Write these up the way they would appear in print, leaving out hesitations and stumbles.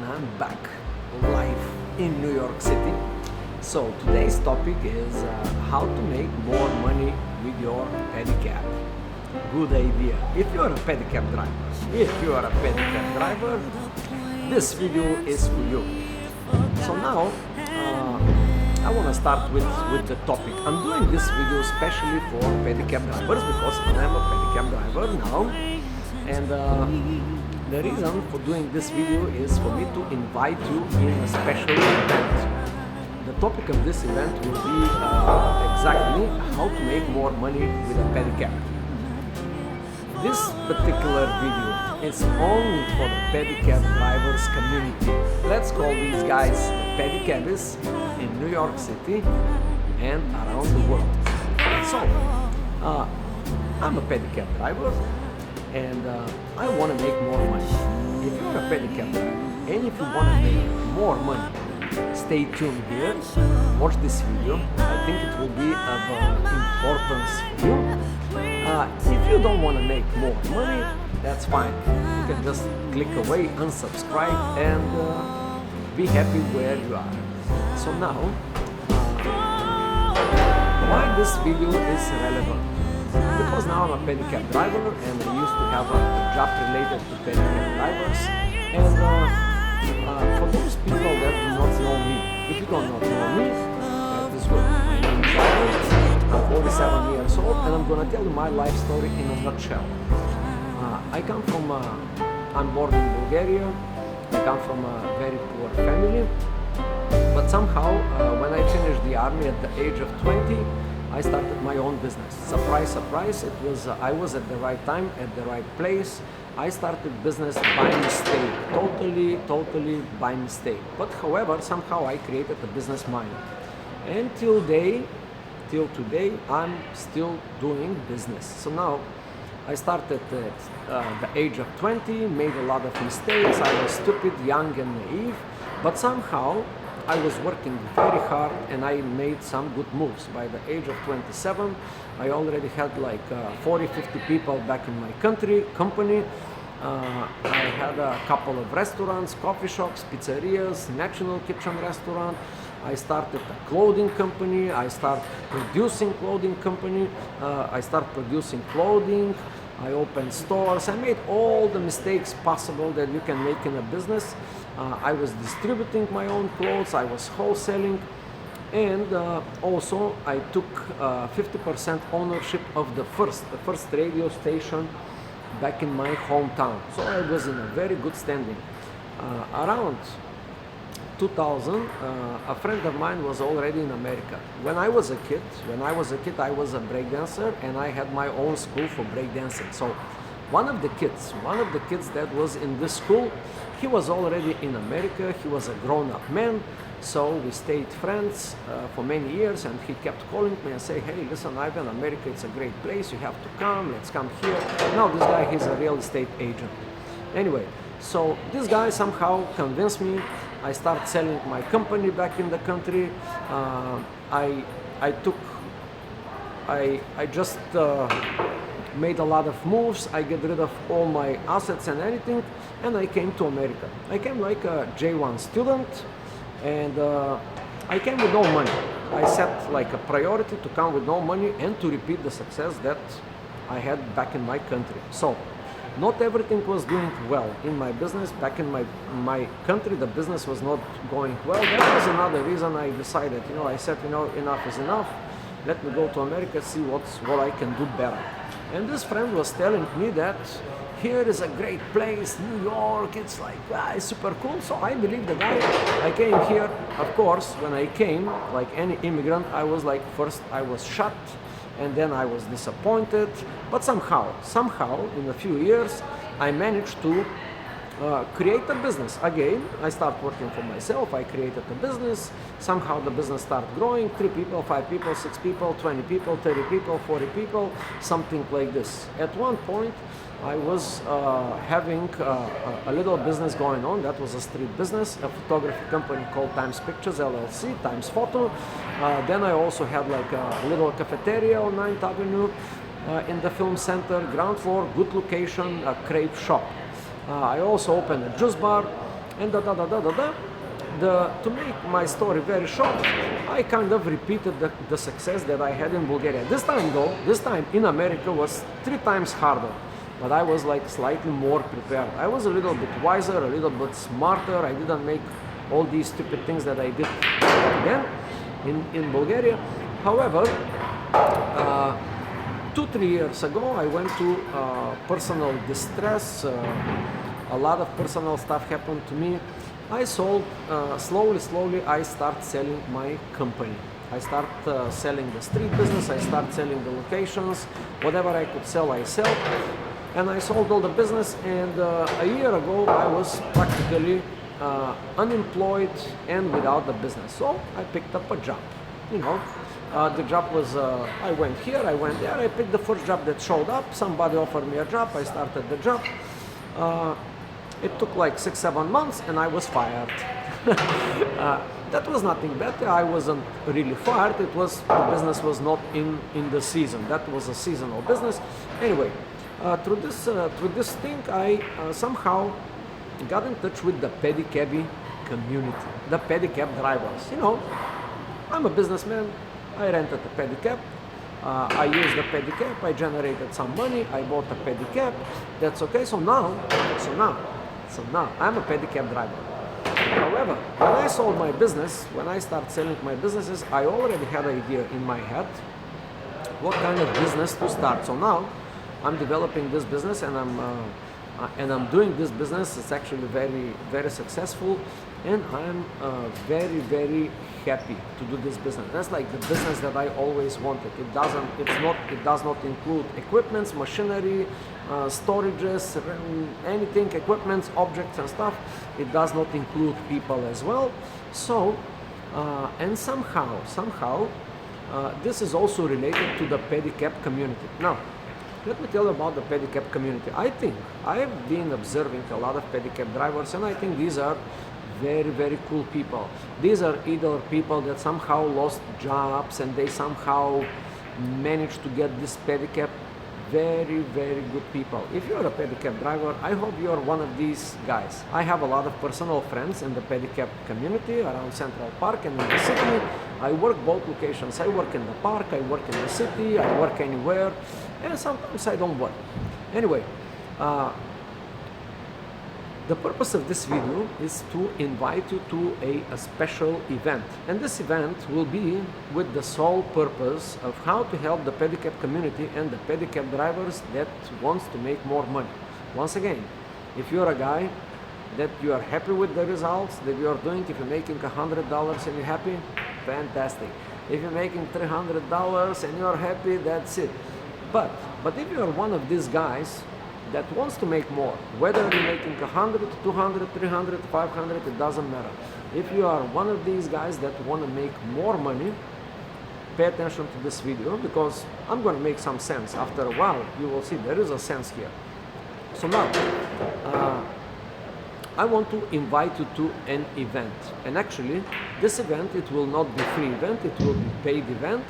I'm back live in New York City. So today's topic is how to make more money with your pedicab. Good idea. If you are a pedicab driver, this video is for you. So now I want to start with the topic. I'm doing this video especially for pedicab drivers because I am a pedicab driver now, and the reason for doing this video is for me to invite you in a special event. The topic of this event will be exactly how to make more money with a pedicab. This particular video is only for the pedicab drivers community. Let's call these guys pedicabists in New York City and around the world. So, I'm a pedicab driver and I want to make more money. If you're a pedicab driver and if you want to make more money, stay tuned here, watch this video. I think it will be of importance for you. If you don't want to make more money, that's fine. You can just click away, unsubscribe, and be happy where you are. So now, why this video is relevant? Because now I'm a pedicab driver and I used to have a job related to pedicab drivers. And for those people that do not know me, if you don't know me, that is good. My name is Albert. I'm 47 years old and I'm going to tell you my life story in a nutshell. I come from, I'm born in Bulgaria. I come from a very poor family. But somehow, when I finished the army at the age of 20, I started my own business. Surprise, surprise, it was, I was at the right time, at the right place. I started business by mistake, totally by mistake. But however, somehow I created a business mind. And till today, I'm still doing business. So now, I started at the age of 20, made a lot of mistakes. I was stupid, young and naive, but somehow I was working very hard and I made some good moves. By the age of 27, I already had like 40-50 people back in my company. I had a couple of restaurants, coffee shops, pizzerias, national kitchen restaurant. I started a clothing company. I started producing clothing company. I started producing clothing. I opened stores. I made all the mistakes possible that you can make in a business. I was distributing my own clothes. I was wholesaling. And also I took 50% ownership of the first radio station back in my hometown. So I was in a very good standing. Around 2000, a friend of mine was already in America. When I was a kid, I was a breakdancer and I had my own school for breakdancing. So one of the kids that was in this school, he was already in America. He was a grown-up man. So we stayed friends for many years, and he kept calling me and say, hey, listen, Ivan, America, it's a great place. You have to come. Let's come here. Now this guy, he's a real estate agent. Anyway, so this guy somehow convinced me. I started selling my company back in the country. I just made a lot of moves. I get rid of all my assets and anything, and I came to America. I came like a J1 student, and I came with no money. I set like a priority to come with no money and to repeat the success that I had back in my country. So not everything was doing well in my business. Back in my country, the business was not going well. That was another reason I decided, I said, enough is enough. Let me go to America, see what I can do better. And this friend was telling me that here is a great place, New York, it's like, it's super cool. So I believe the guy. I came here, of course, when I came, like any immigrant, I was like, first I was shocked, and then I was disappointed. But somehow, in a few years, I managed to create a business. Again, I started working for myself. I created a business. Somehow the business started growing. 3 people, 5 people, 6 people, 20 people, 30 people, 40 people, something like this. At one point, I was having a little business going on. That was a street business, a photography company called Times Pictures LLC, Times Photo. Then I also had like a little cafeteria on 9th Avenue in the film center, ground floor, good location, a crepe shop. I also opened a juice bar. and to make my story very short, I kind of repeated the success that I had in Bulgaria. This time though, this time in America was 3 times harder, but I was like slightly more prepared. I was a little bit wiser, a little bit smarter. I didn't make all these stupid things that I did then in Bulgaria. However, 2-3 years ago, I went to personal distress. A lot of personal stuff happened to me. I sold, slowly I start selling my company. I start selling the street business, I start selling the locations, whatever I could sell, I sell. And I sold all the business, and a year ago I was practically unemployed and without the business. So I picked up a job, you know. The job was, I went here, I went there, I picked the first job that showed up, somebody offered me a job, I started the job. It took like 6-7 months and I was fired. That was nothing better. I wasn't really fired. It was, the business was not in the season. That was a seasonal business. Anyway, through this thing, I somehow got in touch with the pedicab community, the pedicab drivers. You know, I'm a businessman. I rented a pedicab. I used the pedicab. I generated some money. I bought a pedicab. That's okay. So now, I'm a pedicab driver. However, when I sold my business, when I started selling my businesses, I already had an idea in my head what kind of business to start. So now I'm developing this business, and I'm doing this business. It's actually very successful, and I'm very happy to do this business. That's like the business that I always wanted. It does not include equipments, machinery, storages, anything, equipments, objects and stuff. It does not include people as well. So, and somehow, this is also related to the pedicab community. Now, let me tell you about the pedicab community. I think I've been observing a lot of pedicab drivers, and I think these are very cool people. These are either people that somehow lost jobs and they somehow managed to get this pedicab. Very good people. If you're a pedicab driver, I hope you're one of these guys. I have a lot of personal friends in the pedicab community around Central Park and in the city. I work both locations. I work in the park, I work in the city, I work anywhere, and sometimes I don't work. Anyway, the purpose of this video is to invite you to a special event. And this event will be with the sole purpose of how to help the pedicab community and the pedicab drivers that wants to make more money. Once again, if you're a guy that you are happy with the results that you are doing, if you're making $100 and you're happy, fantastic. If you're making $300 and you're happy, that's it. But if you are one of these guys that wants to make more, whether you're making 100, 200, 300, 500, it doesn't matter. If you are one of these guys that want to make more money, pay attention to this video, because I'm going to make some sense. After a while, you will see there is a sense here. So now, I want to invite you to an event. And actually, this event, it will not be free event, it will be paid event.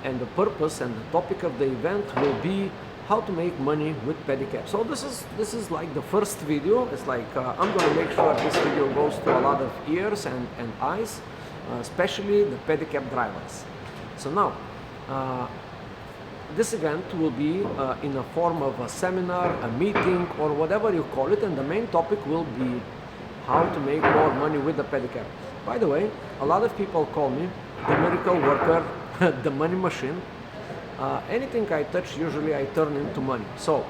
And the purpose and the topic of the event will be how to make money with pedicab. So this is like the first video. It's like I'm going to make sure this video goes to a lot of ears and eyes, especially the pedicab drivers. So now, this event will be in a form of a seminar, a meeting, or whatever you call it, and the main topic will be how to make more money with the pedicab. By the way, a lot of people call me the miracle worker, the money machine. Anything I touch, usually I turn into money. So,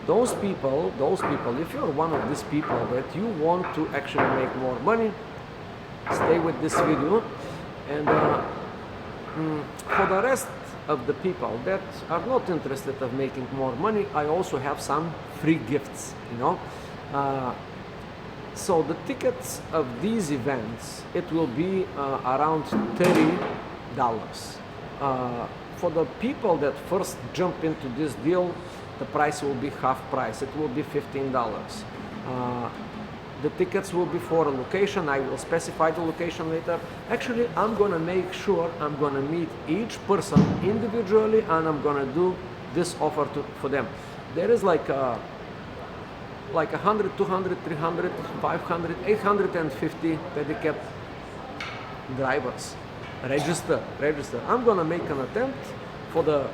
those people, if you're one of these people that you want to actually make more money, stay with this video. And for the rest of the people that are not interested of making more money, I also have some free gifts, you know. So the tickets of these events, it will be around $30. For the people that first jump into this deal, the price will be half price. It will be $15. The tickets will be for a location. I will specify the location later. Actually, I'm gonna make sure I'm gonna meet each person individually, and I'm gonna do this offer for them. There is like like 100, 200, 300, 500, 850 pedicab drivers. Register. I'm gonna make an attempt for the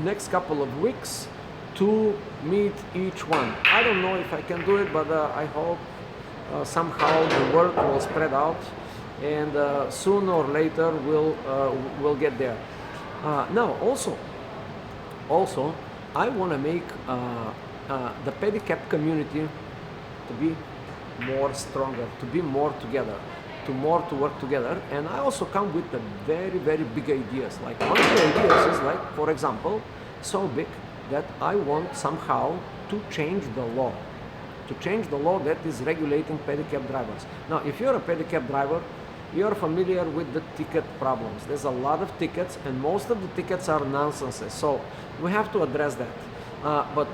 next couple of weeks to meet each one. I don't know if I can do it, but I hope somehow the work will spread out, and sooner or later we'll get there. Now also I want to make the pedicab community to be more stronger, to be more together, to work together. And I also come with the very big ideas. Like one of the ideas is, like, for example, so big that I want somehow to change the law, that is regulating pedicab drivers. Now, if you're a pedicab driver, you're familiar with the ticket problems. There's a lot of tickets, and most of the tickets are nonsense. So we have to address that. But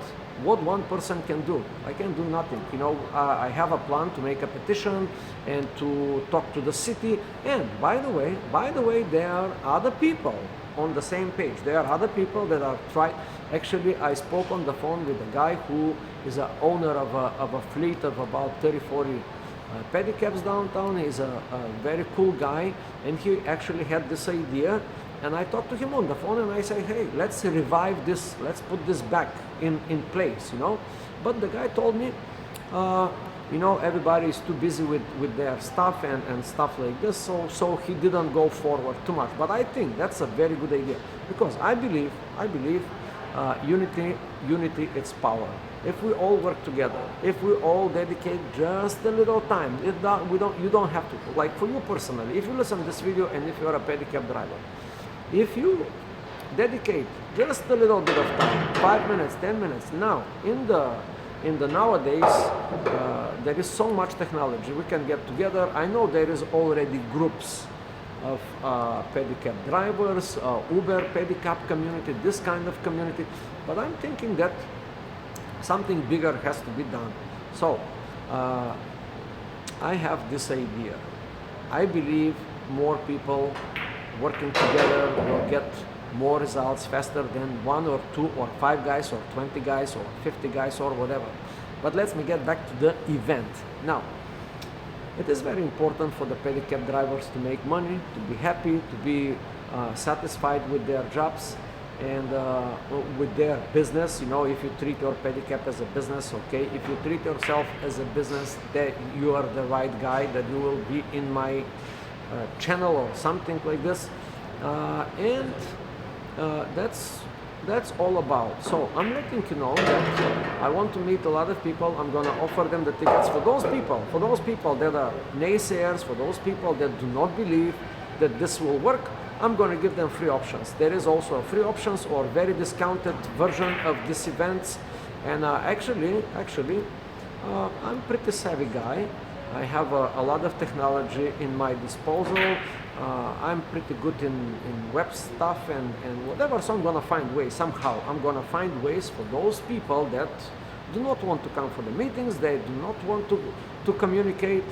what one person can do, I can do nothing. You know, I have a plan to make a petition and to talk to the city. And by the way, there are other people on the same page. There are other people that are trying. Actually, I spoke on the phone with a guy who is an owner of a fleet of about 30, 40 pedicabs downtown. He's a very cool guy, and he actually had this idea. And I talked to him on the phone, and I say, hey, let's revive this, let's put this back in place, you know. But the guy told me, you know, everybody is too busy with their stuff and stuff like this, so he didn't go forward too much. But I think that's a very good idea, because I believe unity is power. If we all work together, if we all dedicate just a little time, you don't have to. Like for you personally, if you listen to this video and if you're a pedicab driver, if you dedicate just a little bit of time, 5 minutes, 10 minutes, now in the nowadays there is so much technology. We can get together. I know there is already groups of pedicab drivers, Uber pedicab community, this kind of community. But I'm thinking that something bigger has to be done. So I have this idea. I believe more people working together will get more results faster than 1 or 2 or 5 guys or 20 guys or 50 guys or whatever. But let me get back to the event. Now, it is very important for the pedicab drivers to make money, to be happy, to be satisfied with their jobs and with their business. You know, if you treat your pedicab as a business, okay. If you treat yourself as a business, that you are the right guy, that you will be in my channel or something like this, and that's all about. So I'm letting you know that I want to meet a lot of people. I'm going to offer them the tickets for those people that are naysayers, for those people that do not believe that this will work. I'm going to give them free options. There is also a free options or very discounted version of this event. And actually, I'm pretty savvy guy. I have a lot of technology in my disposal. I'm pretty good in web stuff and whatever, so I'm gonna find ways somehow. I'm gonna find ways for those people that do not want to come for the meetings, they do not want to communicate,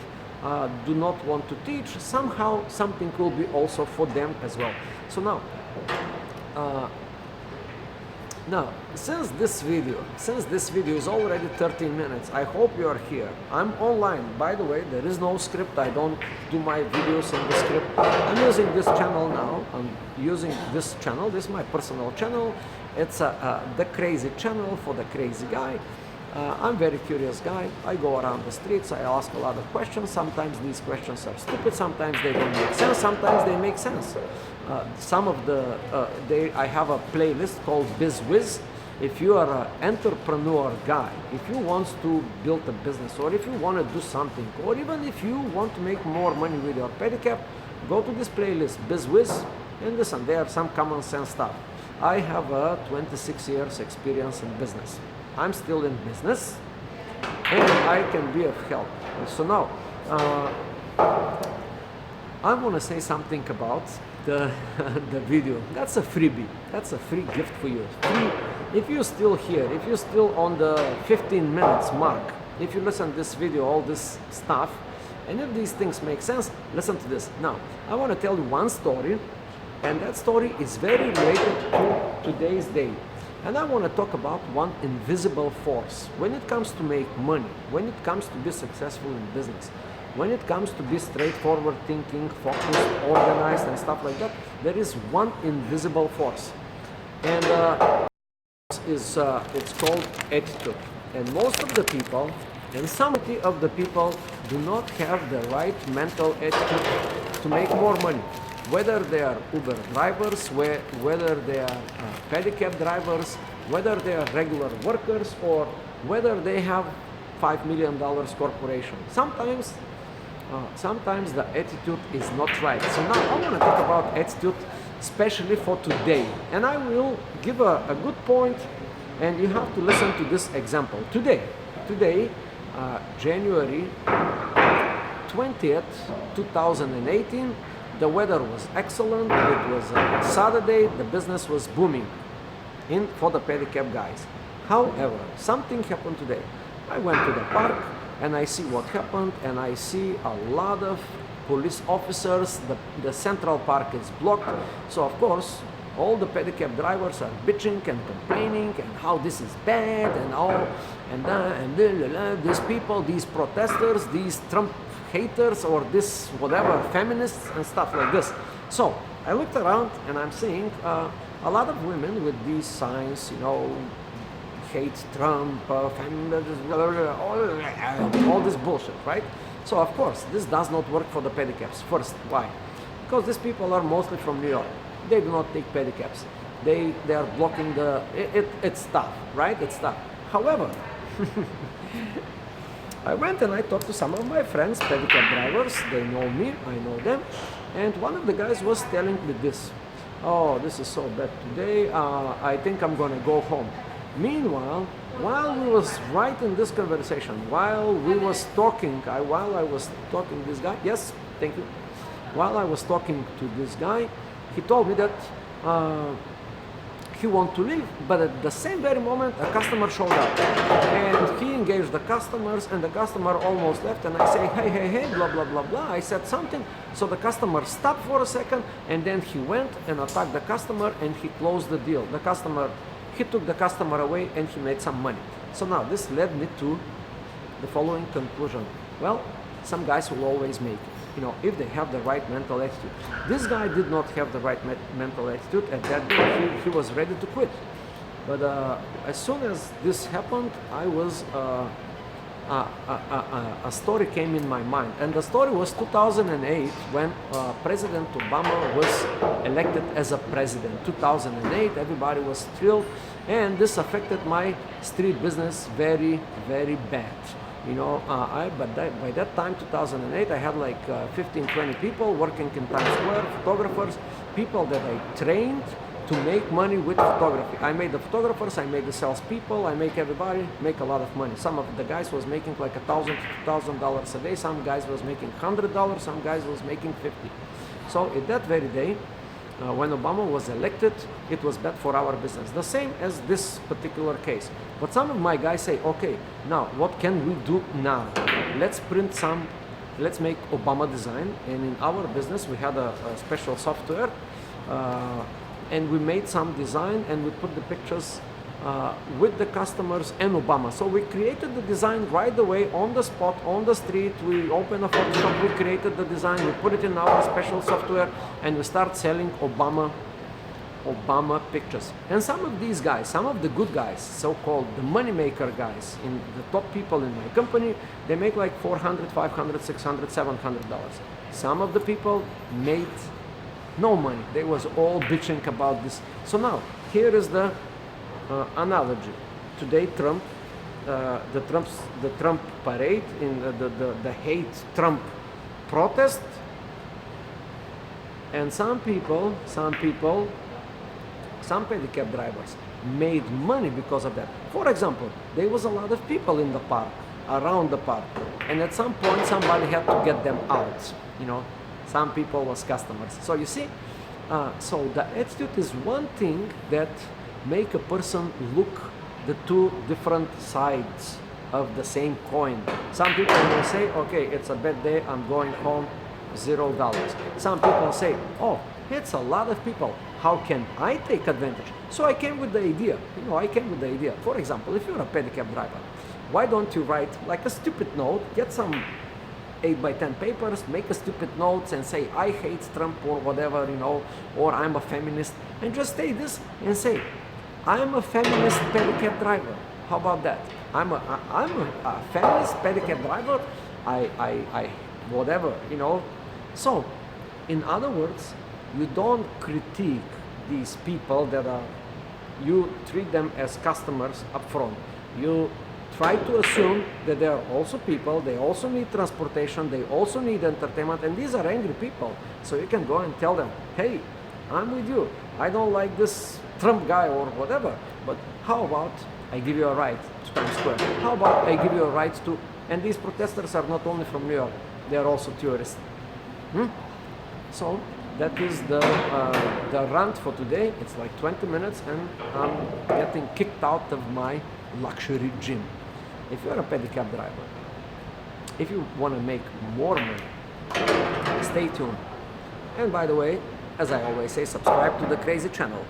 do not want to teach. Somehow something will be also for them as well. So now, since this video is already 13 minutes, I hope you are here. I'm online. By the way, there is no script. I don't do my videos in the script. I'm using this channel now. This is my personal channel. It's the crazy channel for the crazy guy. I'm a very curious guy. I go around the streets. I ask a lot of questions. Sometimes these questions are stupid. Sometimes they don't make sense. Sometimes they make sense. I have a playlist called BizWiz. If you are an entrepreneur guy, if you want to build a business, or if you want to do something, or even if you want to make more money with your pedicab, go to this playlist, BizWiz, and listen, there are some common sense stuff. I have a 26 years experience in business. I'm still in business, and I can be of help. So now, I want to say something about the video. That's a freebie. That's a free gift for you. If you're still here, if you're still on the 15 minutes mark, if you listen to this video, all this stuff, and if these things make sense, listen to this. Now, I want to tell you one story, and that story is very related to today's day. And I want to talk about one invisible force. When it comes to make money, when it comes to be successful in business, when it comes to be straightforward thinking, focused, organized, and stuff like that, there is one invisible force. And it's called attitude. And most of the people, and some of the people, do not have the right mental attitude to make more money. Whether they are Uber drivers, whether they are pedicab drivers, whether they are regular workers, or whether they have $5 million corporation. Sometimes the attitude is not right. So now I want to talk about attitude, especially for today. And I will give a good point, and you have to listen to this example. Today, January 20th, 2018, the weather was excellent, it was a Saturday, the business was booming for the pedicab guys. However, something happened today. I went to the park and I see what happened, and I see a lot of police officers. The central park is blocked, so of course all the pedicab drivers are bitching and complaining and how this is bad and all and these people, these protesters, these Trump haters, or this whatever feminists and stuff like this. So I looked around and I'm seeing a lot of women with these signs, hate Trump, all this bullshit, right? So of course this does not work for the pedicabs. First, why? Because these people are mostly from New York. They do not take pedicabs. They are blocking it's tough, right? It's tough. However, I went and I talked to some of my friends, pedicab drivers. They know me, I know them. And one of the guys was telling me this. Oh, this is so bad today. I think I'm gonna go home. Meanwhile, while we was right in this conversation, while I was talking this guy, yes, thank you. While I was talking to this guy, he told me that he wanted to leave, but at the same very moment a customer showed up and he engaged the customers, and the customer almost left, and I say, hey, blah blah blah blah. I said something, so the customer stopped for a second, and then he went and attacked the customer and he closed the deal. He took the customer away and he made some money. So now this led me to the following conclusion. Well, some guys will always make it, if they have the right mental attitude. This guy did not have the right mental attitude. At that day, he was ready to quit. But as soon as this happened, a story came in my mind. And the story was 2008, when President Obama was elected as a president. 2008, everybody was thrilled. And this affected my street business very, very bad. By that time, 2008, I had like 15, 20 people working in Times Square, photographers, people that I trained to make money with photography. I made the photographers, I made the salespeople, I make everybody make a lot of money. Some of the guys was making like $1,000 to $2,000 a day, some guys was making $100, some guys was making $50. So in that very day, when Obama was elected, it was bad for our business. The same as this particular case. But some of my guys say, okay, now what can we do now? Let's make Obama design. And in our business, we had a special software, and we made some design and we put the pictures with the customers and Obama. So we created the design right away on the spot, on the street. We opened a Photoshop, we created the design, we put it in our special software, and we start selling Obama pictures. And some of these guys, some of the good guys, so-called the money maker guys, in the top people in my company, they make like $400, $500, $600, $700. Some of the people made no money. They was all bitching about this. So now, here is the analogy. Today, the Trump parade, in the hate Trump protest, and some pedicab drivers made money because of that. For example, there was a lot of people in the park, around the park, and at some point somebody had to get them out. Some people was customers. So you see, so the attitude is one thing that make a person look the two different sides of the same coin. Some people will say, okay, it's a bad day, I'm going home, $0. Some people say, oh, it's a lot of people. how can I take advantage? So I came with the idea, For example, if you're a pedicab driver, why don't you write like a stupid note, get some 8 by 10 papers, make a stupid notes and say, I hate Trump or whatever, or I'm a feminist, and just say this and say, I'm a feminist pedicab driver. How about that? I'm a feminist pedicab driver. I whatever, So, in other words, you don't critique these people you treat them as customers up front. You try to assume that they are also people, they also need transportation, they also need entertainment, and these are angry people. So you can go and tell them, hey, I'm with you. I don't like this Trump guy or whatever, but how about I give you a ride to Times Square? How about I give you a ride to... And these protesters are not only from New York, they are also tourists. So that is the rant for today. It's like 20 minutes and I'm getting kicked out of my luxury gym. If you're a pedicab driver, if you want to make more money, stay tuned. And by the way, as I always say, subscribe to the crazy channel.